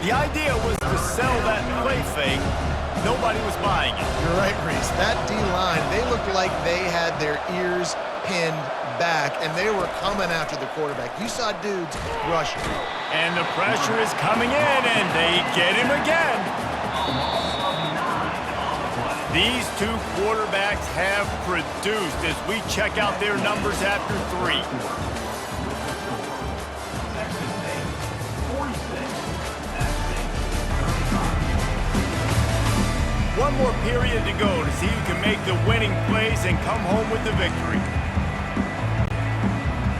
[SPEAKER 1] The idea was to sell that play fake. Nobody was buying it.
[SPEAKER 2] You're right, Reese. That D-line, they looked like they had their ears pinned back, and they were coming after the quarterback. You saw dudes rushing.
[SPEAKER 1] And the pressure is coming in, and they get him again. These two quarterbacks have produced as we check out their numbers after 3. One more period to go to see who can make the winning plays and come home with the victory.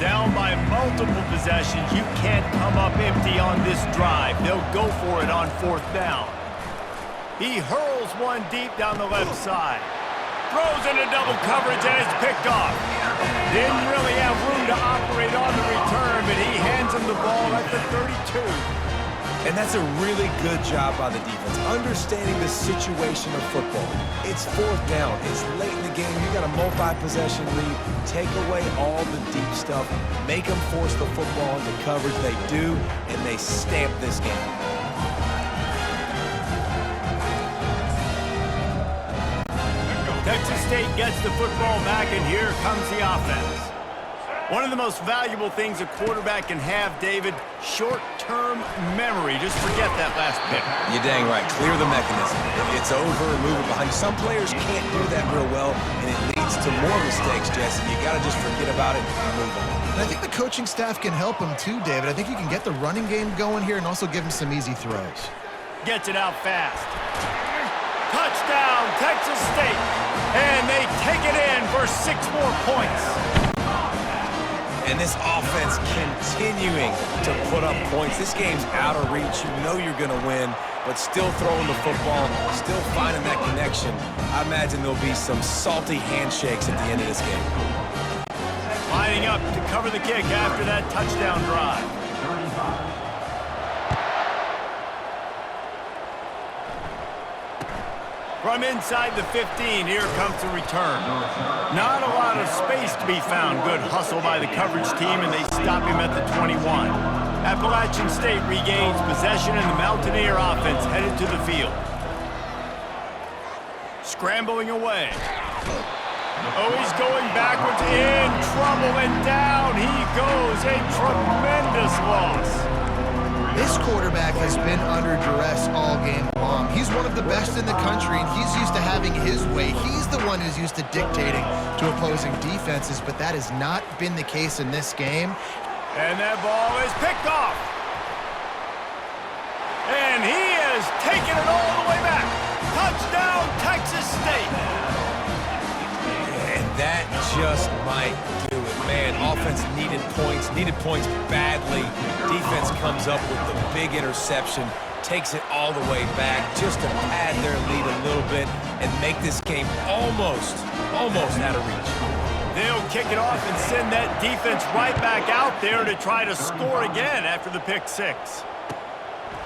[SPEAKER 1] Down by multiple possessions, you can't come up empty on this drive. They'll go for it on 4th down. He hurls one deep down the left side. Throws into double coverage and it's picked off. Didn't really have room to operate on the return, but he hands him the ball at the 32.
[SPEAKER 3] And that's a really good job by the defense, understanding the situation of football. It's 4th down. It's late in the game. You got a multi-possession lead. Take away all the deep stuff. Make them force the football into coverage. They do, and they stamp this game.
[SPEAKER 1] Texas State gets the football back, and here comes the offense. One of the most valuable things a quarterback can have, David, short-term memory. Just forget that last pick.
[SPEAKER 3] You're dang right. Clear the mechanism. It's over, move it behind. Some players can't do that real well, and it leads to more mistakes, Jesse. You got to just forget about it and move on.
[SPEAKER 2] And I think the coaching staff can help him too, David. I think you can get the running game going here and also give him some easy throws.
[SPEAKER 1] Gets it out fast. Touchdown, Texas State. And they take it in for 6 more points.
[SPEAKER 3] And this offense continuing to put up points. This game's out of reach. You know you're going to win, but still throwing the football, still finding that connection. I imagine there'll be some salty handshakes at the end of this game.
[SPEAKER 1] Lining up to cover the kick after that touchdown drive. From inside the 15, here comes the return. Not a lot of space to be found. Good hustle by the coverage team, and they stop him at the 21. Appalachian State regains possession, and the Mountaineer offense headed to the field. Scrambling away. Oh, he's going backwards, in trouble, and down he goes. A tremendous loss.
[SPEAKER 2] This quarterback has been under duress all game long. He's one of the best in the country, and he's used to having his way. He's the one who's used to dictating to opposing defenses, but that has not been the case in this game.
[SPEAKER 1] And that ball is picked off. And he has taken it all the way back. Touchdown, Texas State.
[SPEAKER 3] And that just might do it. Man, offense needed points badly. Defense comes up with the big interception, takes it all the way back just to pad their lead a little bit and make this game almost out of reach.
[SPEAKER 1] They'll kick it off and send that defense right back out there to try to score again after the pick six.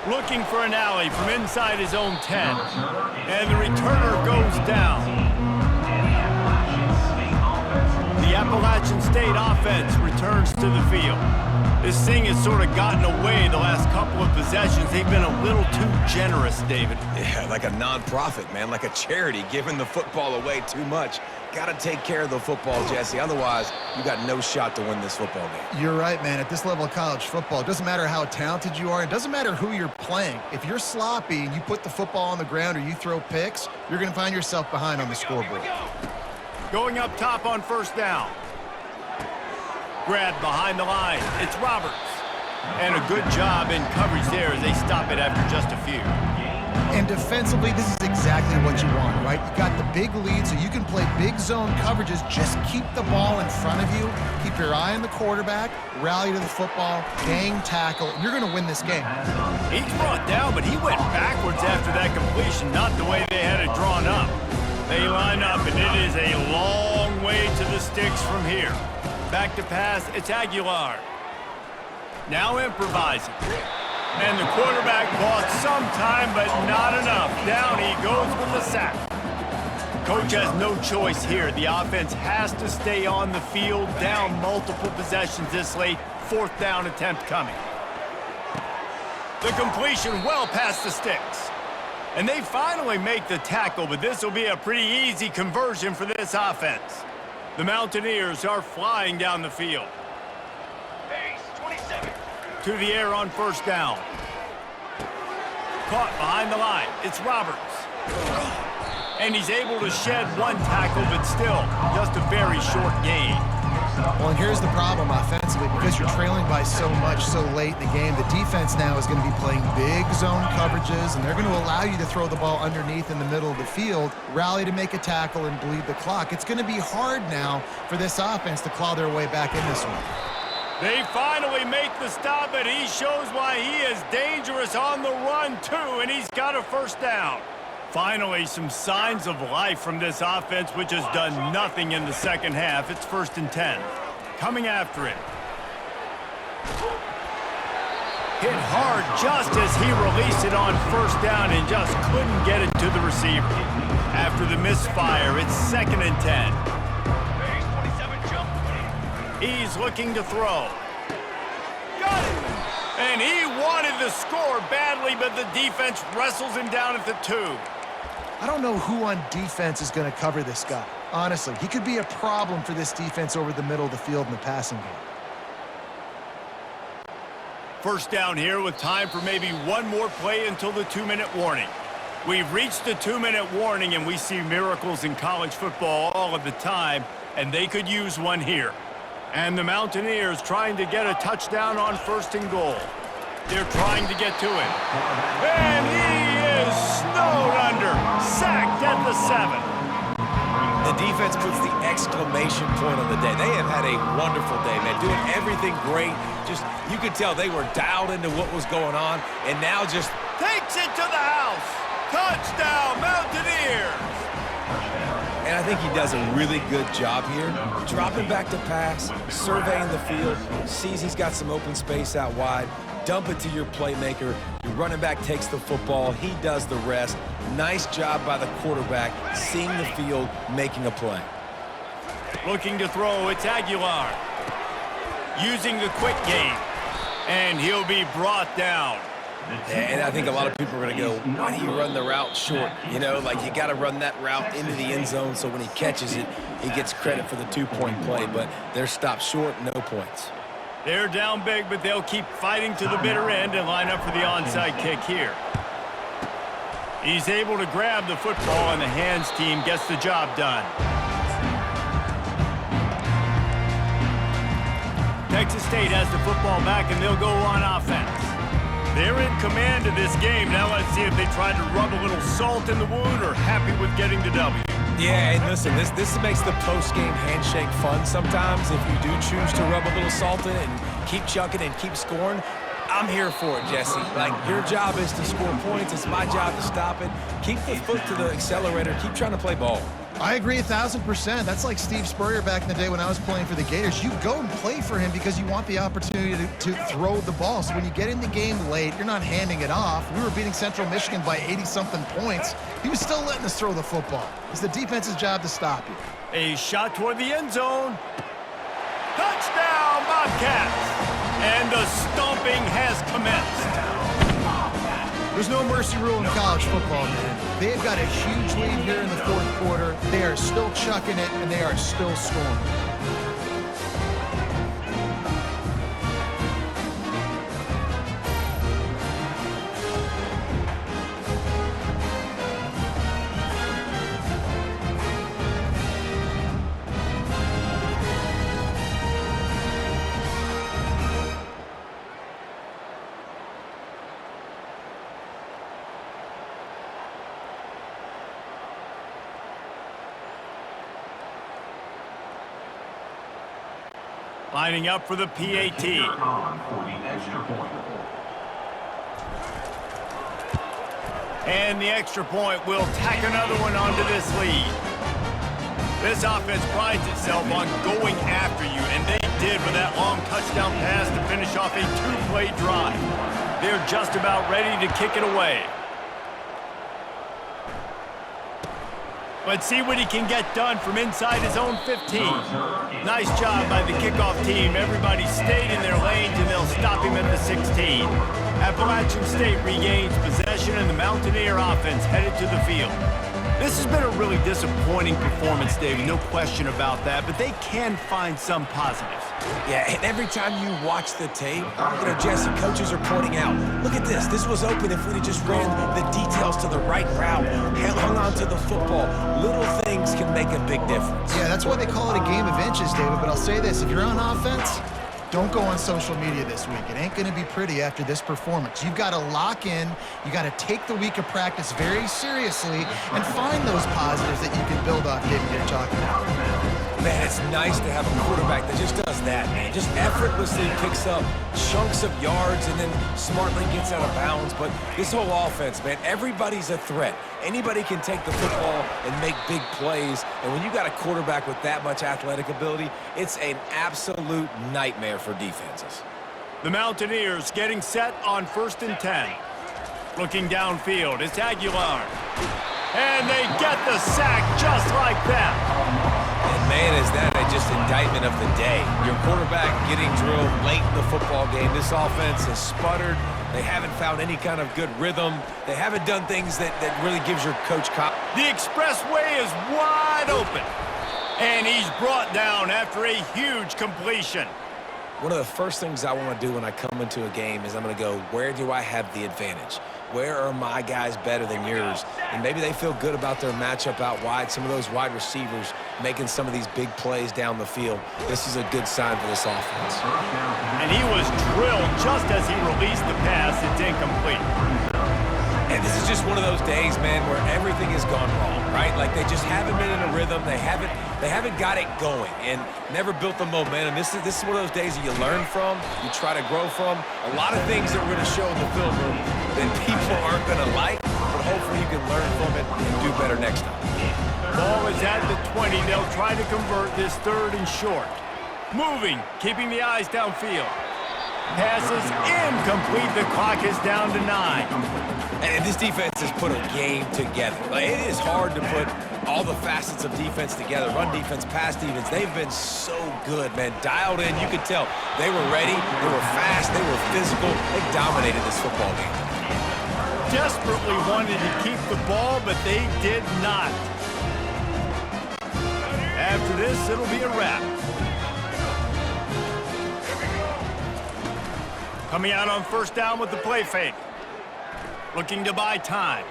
[SPEAKER 1] Looking for an alley from inside his own 10. And the returner goes down. The Appalachian State offense returns to the field. This thing has sort of gotten away the last couple of possessions. They've been a little too generous, David.
[SPEAKER 3] Yeah, like a non-profit, man, like a charity, giving the football away too much. Got to take care of the football, Jesse. Otherwise, you got no shot to win this football game.
[SPEAKER 2] You're right, man. At this level of college football, it doesn't matter how talented you are. It doesn't matter who you're playing. If you're sloppy and you put the football on the ground or you throw picks, you're going to find yourself behind on the scoreboard.
[SPEAKER 1] Going up top on first down. Grabbed behind the line. It's Roberts. And a good job in coverage there as they stop it after just a few.
[SPEAKER 2] And defensively, this is exactly what you want, right? You got the big lead, so you can play big zone coverages. Just keep the ball in front of you. Keep your eye on the quarterback. Rally to the football. Gang tackle. And you're going to win this game.
[SPEAKER 1] He's brought down, but he went backwards after that completion, not the way they had it drawn up. They line up, and it is a long way to the sticks from here. Back to pass, it's Aguilar. Now improvising. And the quarterback bought some time, but not enough. Down he goes with the sack. Coach has no choice here. The offense has to stay on the field, down multiple possessions this late. Fourth down attempt coming. The completion well past the sticks. And they finally make the tackle, but this will be a pretty easy conversion for this offense. The Mountaineers are flying down the field. To the air on first down. Caught behind the line. It's Roberts. And he's able to shed one tackle, but still just a very short gain.
[SPEAKER 2] Well, and here's the problem offensively. Because you're trailing by so much so late in the game, the defense now is going to be playing big zone coverages, and they're going to allow you to throw the ball underneath in the middle of the field, rally to make a tackle, and bleed the clock. It's going to be hard now for this offense to claw their way back in this one.
[SPEAKER 1] They finally make the stop, and he shows why he is dangerous on the run, too, and he's got a first down. Finally, some signs of life from this offense, which has done nothing in the second half. It's 1st and 10. Coming after it. Hit hard just as he released it on first down and just couldn't get it to the receiver. After the misfire, it's 2nd and 10. He's looking to throw. Got it! And he wanted the score badly, but the defense wrestles him down at the 2.
[SPEAKER 2] I don't know who on defense is going to cover this guy. Honestly, he could be a problem for this defense over the middle of the field in the passing game.
[SPEAKER 1] First down here with time for maybe one more play until the 2-minute warning. We've reached the 2-minute warning, and we see miracles in college football all of the time, and they could use one here. And the Mountaineers trying to get a touchdown on 1st and goal. They're trying to get to him. And he is snowed under. Sacked at the 7.
[SPEAKER 3] The defense puts the exclamation point on the day. They have had a wonderful day, man. Doing everything great. Just, you could tell they were dialed into what was going on. And now just
[SPEAKER 1] takes it to the house. Touchdown, Mountaineers.
[SPEAKER 3] And I think he does a really good job here. Dropping back to pass, surveying the field, sees he's got some open space out wide, dump it to your playmaker, Your running back takes the football. He does the rest. Nice job by the quarterback, seeing the field, making a play.
[SPEAKER 1] Looking to throw, it's Aguilar. Using the quick game. And he'll be brought down.
[SPEAKER 3] And I think a lot of people are going to go, why do you run the route short? You know, like you got to run that route into the end zone so when he catches it, he gets credit for the two-point play. But they're stopped short, no points.
[SPEAKER 1] They're down big, but they'll keep fighting to the bitter end and line up for the onside kick here. He's able to grab the football, and the hands team gets the job done. Texas State has the football back, and they'll go on offense. They're in command of this game. Now let's see if they try to rub a little salt in the wound or happy with getting the W.
[SPEAKER 3] Yeah, and listen, this makes the post-game handshake fun sometimes. If you do choose to rub a little salt in it and keep chucking and keep scoring, I'm here for it, Jesse. Like, your job is to score points. It's my job to stop it. Keep the foot to the accelerator. Keep trying to play ball.
[SPEAKER 2] I agree 1,000%. That's like Steve Spurrier back in the day when I was playing for the Gators. You go and play for him because you want the opportunity to throw the ball. So when you get in the game late, you're not handing it off. We were beating Central Michigan by 80-something points. He was still letting us throw the football. It's the defense's job to stop you.
[SPEAKER 1] A shot toward the end zone. Touchdown, Bobcats! And the stomping has commenced.
[SPEAKER 2] There's no mercy rule in college football, man. They've got a huge lead here in the fourth quarter. They are still chucking it, and they are still scoring.
[SPEAKER 1] Lining up for the PAT. And the extra point will tack another one onto this lead. This offense prides itself on going after you, and they did with that long touchdown pass to finish off a two-play drive. They're just about ready to kick it away. Let's see what he can get done from inside his own 15. Nice job by the kickoff team. Everybody stayed in their lanes, and they'll stop him at the 16. Appalachian State regains possession, and the Mountaineer offense headed to the field. This has been a really disappointing performance, David, no question about that, but they can find some positives.
[SPEAKER 3] Yeah, and every time you watch the tape, you know, Jesse, coaches are pointing out, look at this. This was open if we'd have just ran the details to the right route, hung on to the football. Little things can make a big difference.
[SPEAKER 2] Yeah, that's why they call it a game of inches, David. But I'll say this, if you're on offense, don't go on social media this week. It ain't going to be pretty after this performance. You've got to lock in. You got to take the week of practice very seriously and find those positives that you can build off, David, you're talking about.
[SPEAKER 3] Man, it's nice to have a quarterback that just does that, man. Just effortlessly picks up chunks of yards and then smartly gets out of bounds. But this whole offense, man, everybody's a threat. Anybody can take the football and make big plays. And when you got a quarterback with that much athletic ability, it's an absolute nightmare for defenses.
[SPEAKER 1] The Mountaineers getting set on 1st and 10. Looking downfield, it's Aguilar. And they get the sack just like that.
[SPEAKER 3] And man, is that just indictment of the day. Your quarterback getting drilled late in the football game. This offense has sputtered. They haven't found any kind of good rhythm. They haven't done things that really gives your coach confidence.
[SPEAKER 1] The expressway is wide open. And he's brought down after a huge completion.
[SPEAKER 3] One of the first things I want to do when I come into a game is I'm going to go, where do I have the advantage? Where are my guys better than yours? And maybe they feel good about their matchup out wide. Some of those wide receivers making some of these big plays down the field. This is a good sign for this offense.
[SPEAKER 1] And he was drilled just as he released the pass. It's incomplete.
[SPEAKER 3] And this is just one of those days, man, where everything has gone wrong, right? Like they just haven't been in a rhythm. They haven't got it going and never built the momentum. This is one of those days that you learn from, you try to grow from. A lot of things that we're going to show in the film room that people aren't going to like, but hopefully you can learn from it and do better next time.
[SPEAKER 1] Ball is at the 20. They'll try to convert this 3rd and short. Moving, keeping the eyes downfield. Pass is incomplete. The clock is down to 9.
[SPEAKER 3] And this defense has put a game together. Like, it is hard to put all the facets of defense together. Run defense, pass defense. They've been so good, man. Dialed in. You could tell they were ready. They were fast. They were physical. They dominated this football game.
[SPEAKER 1] Desperately wanted to keep the ball, but they did not. After this, it'll be a wrap. Coming out on first down with the play fake. Looking to buy time.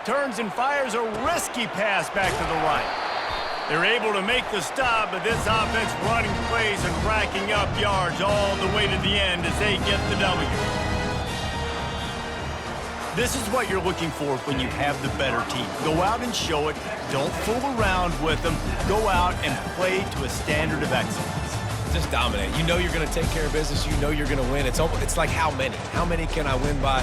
[SPEAKER 1] Turns and fires a risky pass back to the right. They're able to make the stop, but this offense running plays and racking up yards all the way to the end as they get the W. This is what you're looking for when you have the better team. Go out and show it. Don't fool around with them. Go out and play to a standard of excellence.
[SPEAKER 3] Just dominate. You know you're going to take care of business. You know you're going to win. It's like how many? How many can I win by?